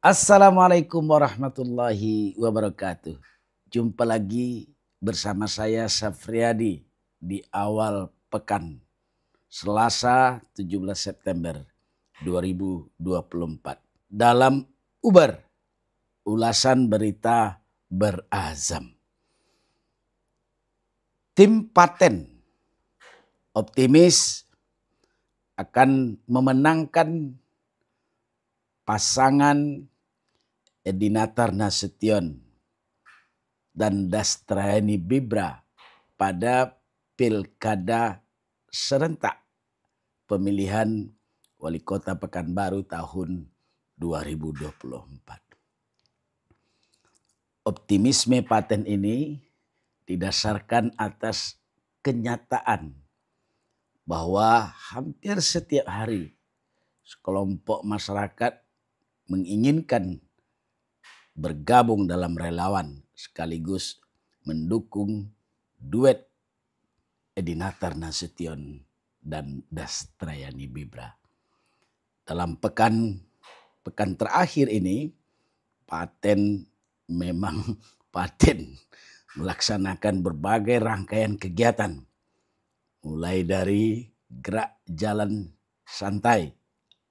Assalamualaikum warahmatullahi wabarakatuh. Jumpa lagi bersama saya Safriadi di awal pekan Selasa 17 September 2024 dalam Uber ulasan berita berazam. Tim Paten optimis akan memenangkan pasangan Edinatar Nasution dan Dastrayani Bibra pada pilkada serentak pemilihan wali kota Pekanbaru tahun 2024. Optimisme Paten ini didasarkan atas kenyataan bahwa hampir setiap hari sekelompok masyarakat menginginkan bergabung dalam relawan sekaligus mendukung duet Edinatar Nasution dan Dastrayani Bibra. Dalam pekan terakhir ini Paten memang paten melaksanakan berbagai rangkaian kegiatan, mulai dari gerak jalan santai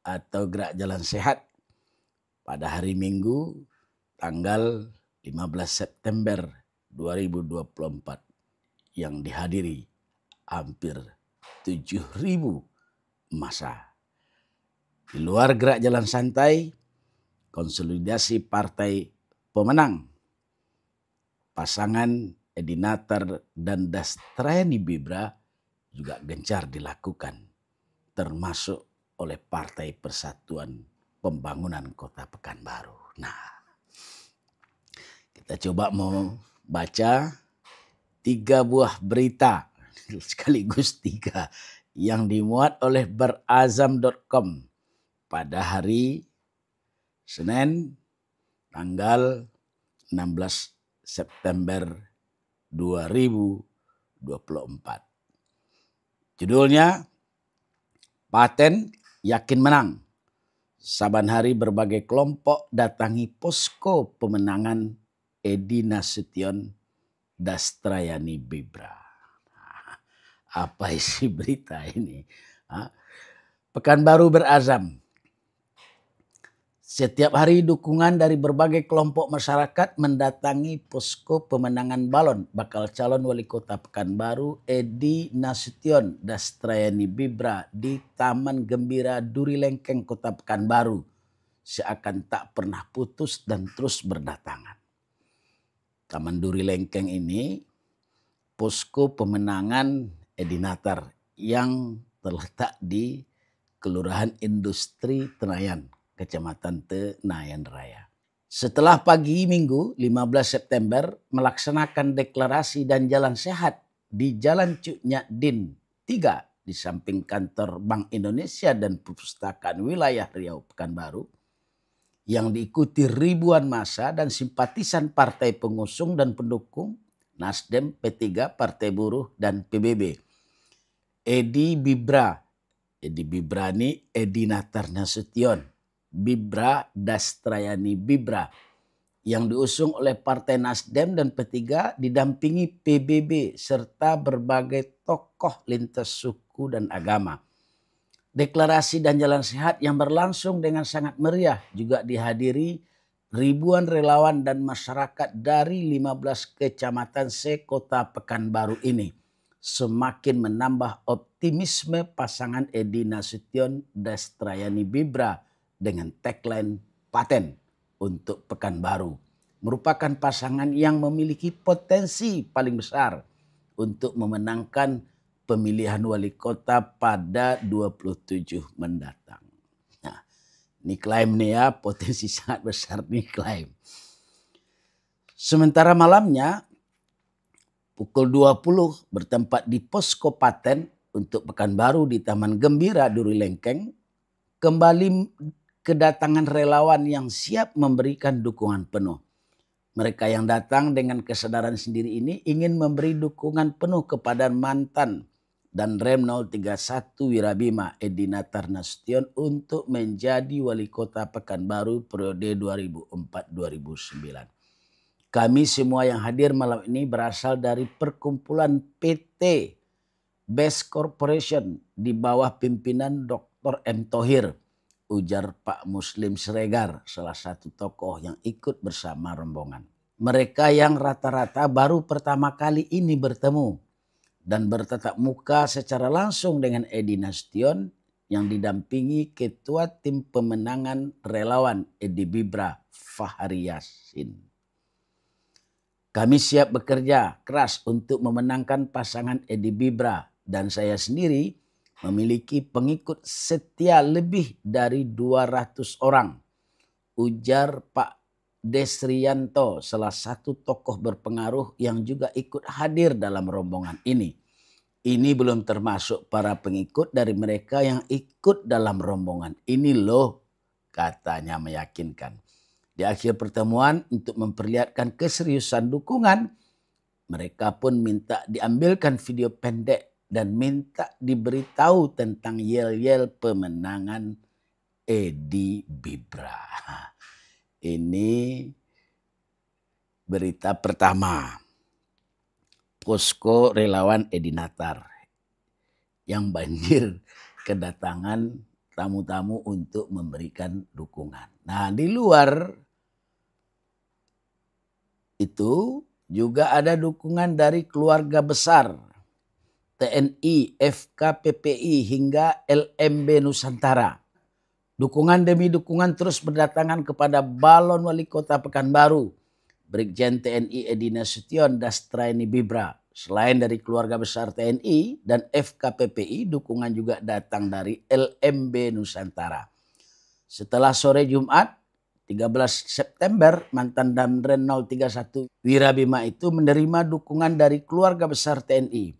atau gerak jalan sehat pada hari Minggu tanggal 15 September 2024 yang dihadiri hampir 7.000 massa. Di luar gerak jalan santai, konsolidasi partai pemenang pasangan Edinatar dan Dastrayani Bibra juga gencar dilakukan, termasuk oleh Partai Persatuan Pembangunan Kota Pekanbaru. Nah, kita coba mau baca 3 buah berita sekaligus 3 yang dimuat oleh berazam.com pada hari Senin tanggal 16 September 2024. Judulnya, Paten yakin menang. Saban hari berbagai kelompok datangi posko pemenangan Edi Nasution Dastrayani Bibra. Apa isi berita ini? Pekanbaru berazam. Setiap hari dukungan dari berbagai kelompok masyarakat mendatangi posko pemenangan balon bakal calon wali kota Pekanbaru Edi Nasution Dastrayani Bibra di Taman Gembira Duri Lengkeng Kota Pekanbaru seakan tak pernah putus dan terus berdatangan. Taman Duri Lengkeng ini posko pemenangan Edinatar yang terletak di Kelurahan Industri Tenayan, Kecamatan Tenayan Raya. Setelah pagi Minggu 15 September melaksanakan deklarasi dan jalan sehat di Jalan Cuk Nyadin 3 di samping kantor Bank Indonesia dan Perpustakaan Wilayah Riau Pekanbaru yang diikuti ribuan massa dan simpatisan partai pengusung dan pendukung Nasdem, P3, Partai Buruh, dan PBB. Edi Bibra ini Edinatar Nasution, Bibra Dastrayani Bibra yang diusung oleh Partai Nasdem dan P3 didampingi PBB serta berbagai tokoh lintas suku dan agama. Deklarasi dan jalan sehat yang berlangsung dengan sangat meriah juga dihadiri ribuan relawan dan masyarakat dari 15 kecamatan se-Kota Pekanbaru ini. Semakin menambah optimisme pasangan Edi Nasution Dastrayani Bibra dengan tagline Paten untuk Pekanbaru. Merupakan pasangan yang memiliki potensi paling besar untuk memenangkan pemilihan wali kota pada 27 mendatang. Nah, ini klaim nih ya, potensi sangat besar nih klaim. Sementara malamnya pukul 20 bertempat di posko Paten untuk Pekanbaru di Taman Gembira Duri Lengkeng kembali kedatangan relawan yang siap memberikan dukungan penuh. Mereka yang datang dengan kesadaran sendiri ini ingin memberi dukungan penuh kepada mantan dan Rem 031 Wirabima Edi Natar Nasution untuk menjadi wali kota Pekanbaru periode 2004-2009. Kami semua yang hadir malam ini berasal dari perkumpulan PT Best Corporation di bawah pimpinan Dr. M. Thohir, ujar Pak Muslim Siregar, salah satu tokoh yang ikut bersama rombongan. Mereka yang rata-rata baru pertama kali ini bertemu dan bertatap muka secara langsung dengan Edi Nasution yang didampingi Ketua Tim Pemenangan Relawan Edi Bibra Fahri Yasin. Kami siap bekerja keras untuk memenangkan pasangan Edi Bibra dan saya sendiri memiliki pengikut setia lebih dari 200 orang, ujar Pak Desrianto, salah satu tokoh berpengaruh yang juga ikut hadir dalam rombongan ini. Ini belum termasuk para pengikut dari mereka yang ikut dalam rombongan ini loh, katanya meyakinkan. Di akhir pertemuan untuk memperlihatkan keseriusan dukungan, mereka pun minta diambilkan video pendek dan minta diberitahu tentang yel-yel pemenangan Edi Bibra. Ini berita pertama. Posko relawan Edi Natar yang banjir kedatangan tamu-tamu untuk memberikan dukungan. Nah, di luar itu juga ada dukungan dari keluarga besar TNI, FKPPI hingga LMB Nusantara. Dukungan demi dukungan terus berdatangan kepada balon wali kota Pekanbaru, Brigjen TNI Edi Nasution Dastraeni Bibra. Selain dari keluarga besar TNI dan FKPPI, dukungan juga datang dari LMB Nusantara. Setelah sore Jumat 13 September, mantan Damren 031 Wirabima itu menerima dukungan dari keluarga besar TNI.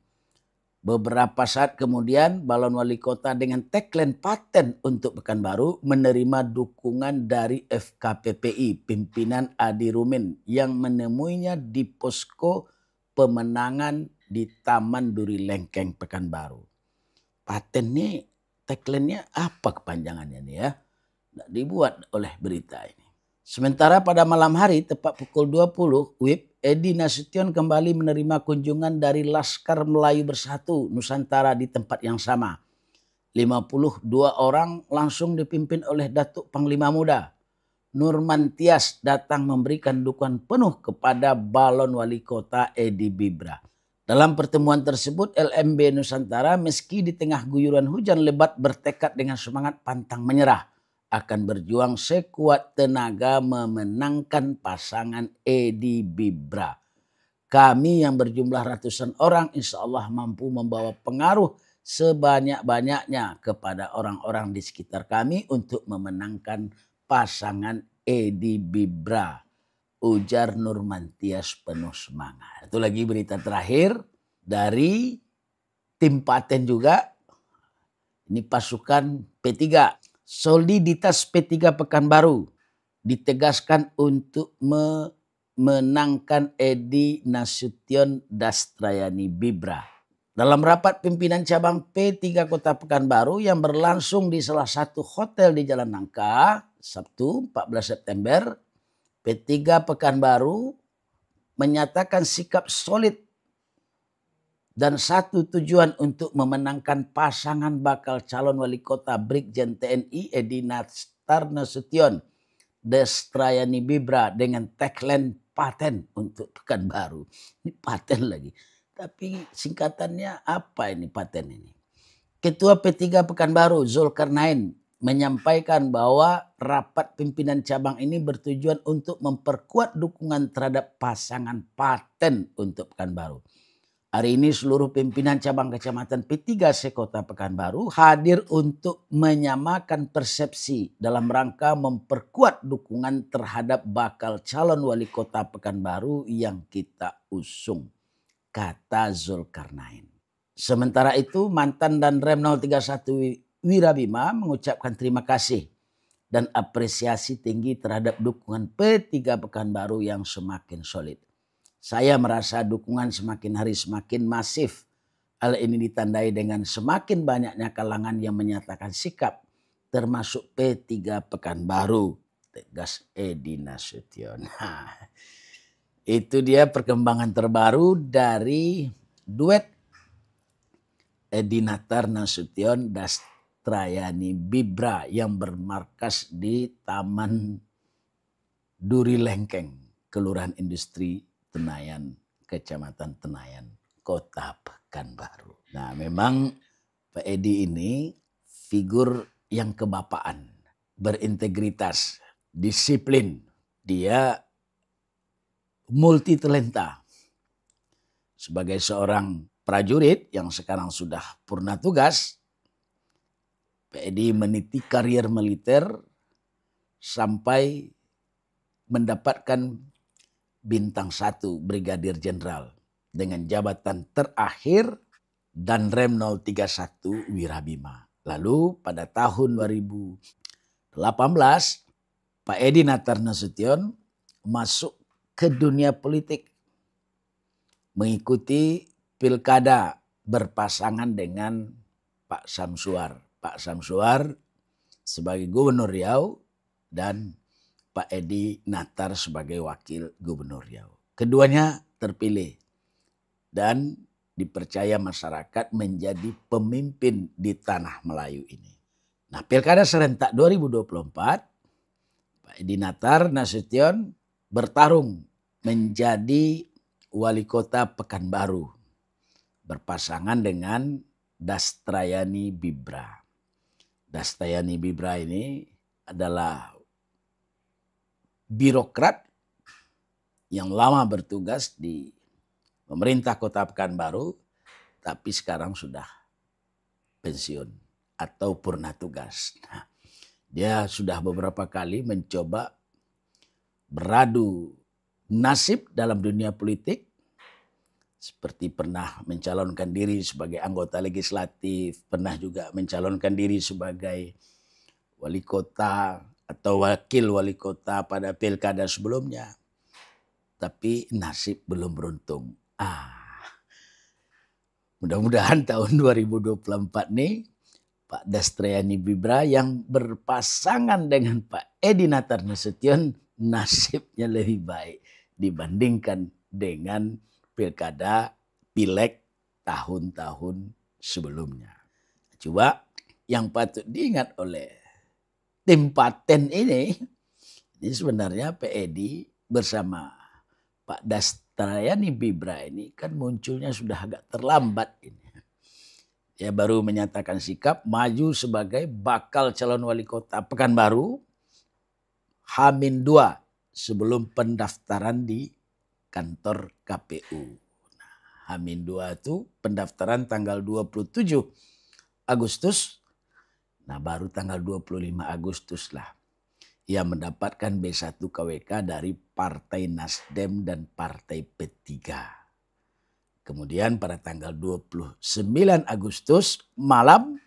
Beberapa saat kemudian, balon wali kota dengan tagline paten untuk Pekanbaru menerima dukungan dari FKPPI, pimpinan Adi Rumin, yang menemuinya di posko pemenangan di Taman Duri Lengkeng Pekanbaru. Paten ini, tagline-nya apa kepanjangannya nih ya? Dibuat oleh berita ini. Sementara pada malam hari tepat pukul 20 WIB Edi Nasution kembali menerima kunjungan dari Laskar Melayu Bersatu Nusantara di tempat yang sama. 52 orang langsung dipimpin oleh Datuk Panglima Muda Nurman Tias datang memberikan dukungan penuh kepada balon wali kota Edi Bibra. Dalam pertemuan tersebut, LMB Nusantara meski di tengah guyuran hujan lebat bertekad dengan semangat pantang menyerah akan berjuang sekuat tenaga memenangkan pasangan Edi Bibra. Kami yang berjumlah ratusan orang insya Allah mampu membawa pengaruh sebanyak-banyaknya kepada orang-orang di sekitar kami untuk memenangkan pasangan Edi Bibra, ujar Nurmantias penuh semangat. Itu lagi berita terakhir dari tim Paten juga. Ini pasukan P3. Soliditas P3 Pekanbaru ditegaskan untuk memenangkan Edi Nasution Dastrayani Bibra. Dalam rapat pimpinan cabang P3 Kota Pekanbaru yang berlangsung di salah satu hotel di Jalan Nangka, Sabtu 14 September, P3 Pekanbaru menyatakan sikap solid dan satu tujuan untuk memenangkan pasangan bakal calon wali kota Brigjen TNI Edi Natar Nasution Dastrayani Bibra dengan tagline paten untuk Pekanbaru. Ini paten lagi. Tapi singkatannya apa ini paten ini? Ketua P3 Pekanbaru Zulkarnain menyampaikan bahwa rapat pimpinan cabang ini bertujuan untuk memperkuat dukungan terhadap pasangan paten untuk Pekanbaru. Hari ini seluruh pimpinan cabang kecamatan P3 sekota Pekanbaru hadir untuk menyamakan persepsi dalam rangka memperkuat dukungan terhadap bakal calon wali kota Pekanbaru yang kita usung, kata Zulkarnain. Sementara itu mantan dan Rem 031 Wirabima mengucapkan terima kasih dan apresiasi tinggi terhadap dukungan P3 Pekanbaru yang semakin solid. Saya merasa dukungan semakin hari semakin masif Hal ini ditandai dengan semakin banyaknya kalangan yang menyatakan sikap, termasuk P3 Pekanbaru, tegas Edi Nasution. Nah, itu dia perkembangan terbaru dari duet Edi Natar Nasution Dastrayani Bibra yang bermarkas di Taman Duri Lengkeng, Kelurahan Industri Tenayan, Kecamatan Tenayan, Kota Pekanbaru. Nah, memang Pak Edi ini figur yang kebapaan, berintegritas, disiplin. Dia multi talenta. Sebagai seorang prajurit yang sekarang sudah purna tugas, Pak Edi meniti karier militer sampai mendapatkan bintang 1 Brigadir Jenderal dengan jabatan terakhir dan rem 031 Wirabima. Lalu pada tahun 2018 Pak Edi Natar Nasution masuk ke dunia politik, mengikuti pilkada berpasangan dengan Pak Samsuar. Pak Samsuar sebagai Gubernur Riau dan Pak Edi Natar sebagai Wakil Gubernur Riau. Keduanya terpilih dan dipercaya masyarakat menjadi pemimpin di tanah Melayu ini. Nah, pilkada serentak 2024, Pak Edi Natar Nasution bertarung menjadi wali kota Pekanbaru berpasangan dengan Dastrayani Bibra. Dastrayani Bibra ini adalah birokrat yang lama bertugas di pemerintah Kota Pekanbaru, tapi sekarang sudah pensiun atau purna tugas. Nah, dia sudah beberapa kali mencoba beradu nasib dalam dunia politik, seperti pernah mencalonkan diri sebagai anggota legislatif, pernah juga mencalonkan diri sebagai wali kota atau wakil wali kota pada pilkada sebelumnya. Tapi nasib belum beruntung. Mudah-mudahan tahun 2024 nih Pak Dastrayani Bibra yang berpasangan dengan Pak Edi Natar Nasution nasibnya lebih baik dibandingkan dengan pilkada pileg tahun-tahun sebelumnya. Coba yang patut diingat oleh tim Paten ini sebenarnya Pak Edi bersama Pak Dastrayani Bibra ini kan munculnya sudah agak terlambat ini. Dia baru menyatakan sikap maju sebagai bakal calon wali kota Pekanbaru H-2 sebelum pendaftaran di kantor KPU. Nah, H-2 itu pendaftaran tanggal 27 Agustus. Nah, baru tanggal 25 Agustus lah ia mendapatkan B1 KWK dari Partai Nasdem dan Partai P3. Kemudian pada tanggal 29 Agustus malam,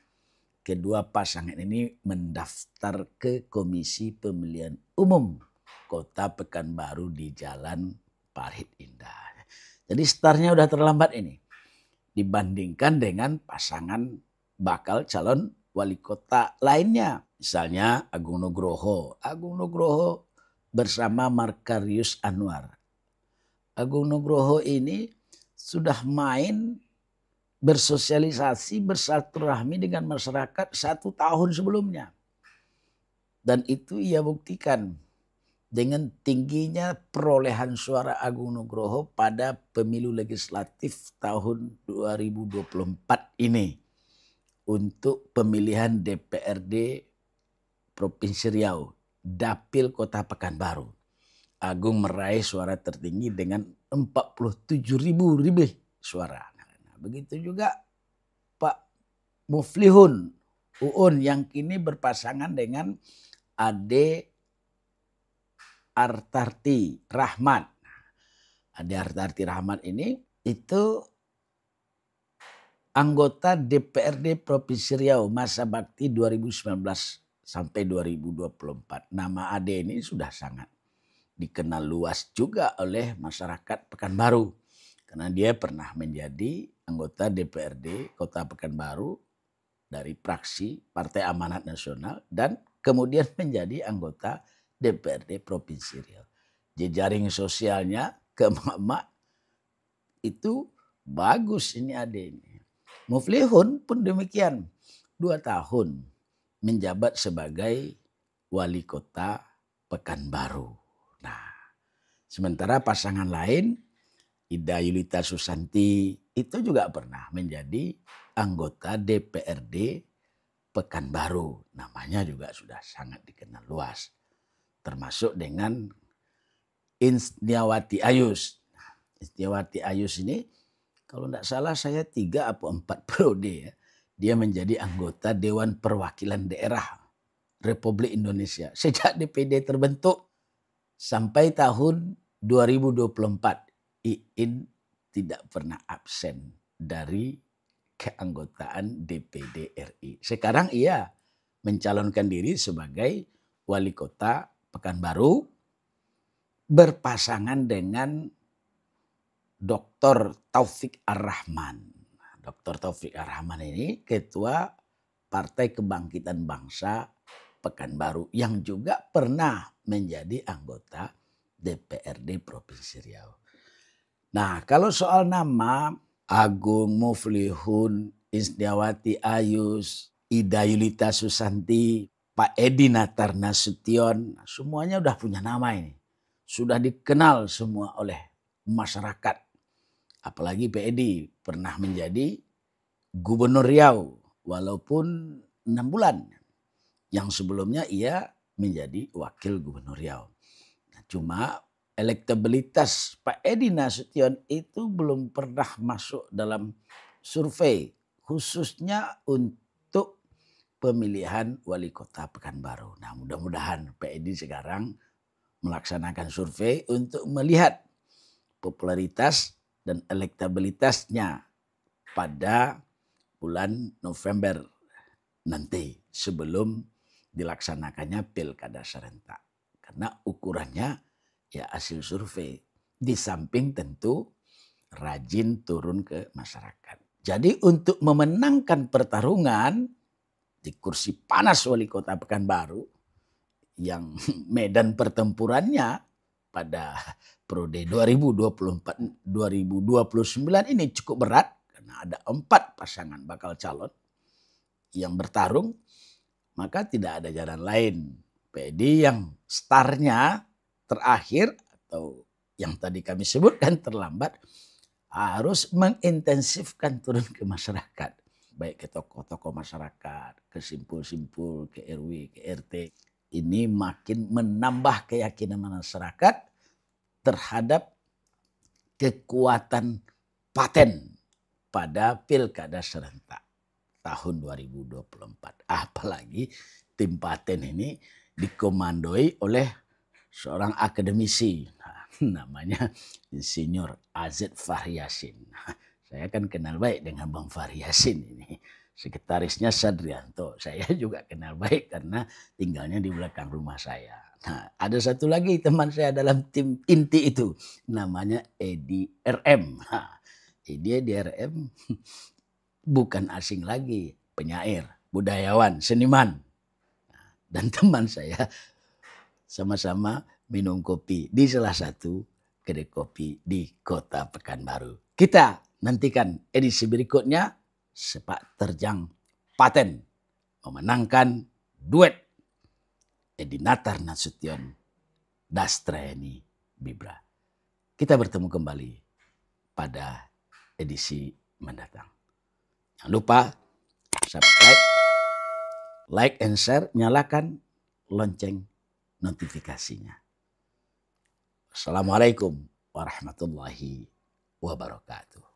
kedua pasangan ini mendaftar ke Komisi Pemilihan Umum Kota Pekanbaru di Jalan Parit Indah. Jadi startnya udah terlambat ini dibandingkan dengan pasangan bakal calon wali kota lainnya. Misalnya Agung Nugroho. Agung Nugroho bersama Markarius Anwar. Agung Nugroho ini sudah main bersosialisasi, bersilaturahmi dengan masyarakat 1 tahun sebelumnya. Dan itu ia buktikan dengan tingginya perolehan suara Agung Nugroho pada pemilu legislatif tahun 2024 ini untuk pemilihan DPRD Provinsi Riau, Dapil Kota Pekanbaru. Agung meraih suara tertinggi dengan 47.000 lebih suara. Nah, begitu juga Pak Muflihun Uun yang kini berpasangan dengan Ade Artarti Rahmat. Ade Artarti Rahmat ini itu anggota DPRD Provinsi Riau masa bakti 2019 sampai 2024. Nama Ade ini sudah sangat dikenal luas juga oleh masyarakat Pekanbaru karena dia pernah menjadi anggota DPRD Kota Pekanbaru dari fraksi Partai Amanat Nasional dan kemudian menjadi anggota DPRD Provinsi Riau. Jejaring sosialnya ke emak-emak itu bagus ini adanya. Muflihun pun demikian. 2 tahun menjabat sebagai wali kota Pekanbaru. Nah, sementara pasangan lain, Ida Yulita Susanti, itu juga pernah menjadi anggota DPRD Pekanbaru. Namanya juga sudah sangat dikenal luas. Termasuk dengan Isniawati Ayus. Isniawati Ayus ini kalau tidak salah saya 3 atau 4 periode ya. Dia menjadi anggota Dewan Perwakilan Daerah Republik Indonesia. Sejak DPD terbentuk sampai tahun 2024. Iin tidak pernah absen dari keanggotaan DPD RI. Sekarang ia mencalonkan diri sebagai wali kota Pekanbaru berpasangan dengan Dr. Taufik Ar-Rahman. Dr. Taufik Ar-Rahman ini ketua Partai Kebangkitan Bangsa Pekanbaru yang juga pernah menjadi anggota DPRD Provinsi Riau. Nah, kalau soal nama Agung, Muflihun, Isniawati Ayus, Ida Yulita Susanti, Pak Edi Natar Nasution, semuanya udah punya nama ini. Sudah dikenal semua oleh masyarakat. Apalagi Pak Edi pernah menjadi Gubernur Riau walaupun 6 bulan. Yang sebelumnya ia menjadi Wakil Gubernur Riau. Nah, cuma elektabilitas Pak Edi Nasution itu belum pernah masuk dalam survei. Khususnya untuk pemilihan wali kota Pekanbaru. Nah, mudah-mudahan Pak Edi sekarang melaksanakan survei untuk melihat popularitas dan elektabilitasnya pada bulan November nanti sebelum dilaksanakannya pilkada serentak. Karena ukurannya ya hasil survei. Di samping tentu rajin turun ke masyarakat. Jadi untuk memenangkan pertarungan di kursi panas wali kota Pekanbaru yang medan pertempurannya pada periode 2024-2029 ini cukup berat karena ada 4 pasangan bakal calon yang bertarung, maka tidak ada jalan lain. PD yang startnya terakhir atau yang tadi kami sebutkan terlambat harus mengintensifkan turun ke masyarakat. Baik ke tokoh-tokoh masyarakat, ke simpul-simpul, ke RW, ke RT. Ini makin menambah keyakinan masyarakat terhadap kekuatan Paten pada pilkada serentak tahun 2024. Apalagi tim Paten ini dikomandoi oleh seorang akademisi. Namanya Insinyur Azid Fahri Yasin. Saya kan kenal baik dengan Bang Fahri Yasin ini. Sekretarisnya Sadrianto. Saya juga kenal baik karena tinggalnya di belakang rumah saya. Nah, ada satu lagi teman saya dalam tim inti itu. Namanya Edi RM. Nah, Edi RM bukan asing lagi. Penyair, budayawan, seniman. Nah, dan teman saya sama-sama minum kopi di salah satu kedai kopi di Kota Pekanbaru. Kita nantikan edisi berikutnya sepak terjang Paten memenangkan duet Edi Natar Nasution, Dastrayani Bibra. Kita bertemu kembali pada edisi mendatang. Jangan lupa subscribe, like and share, nyalakan lonceng notifikasinya. Assalamualaikum warahmatullahi wabarakatuh.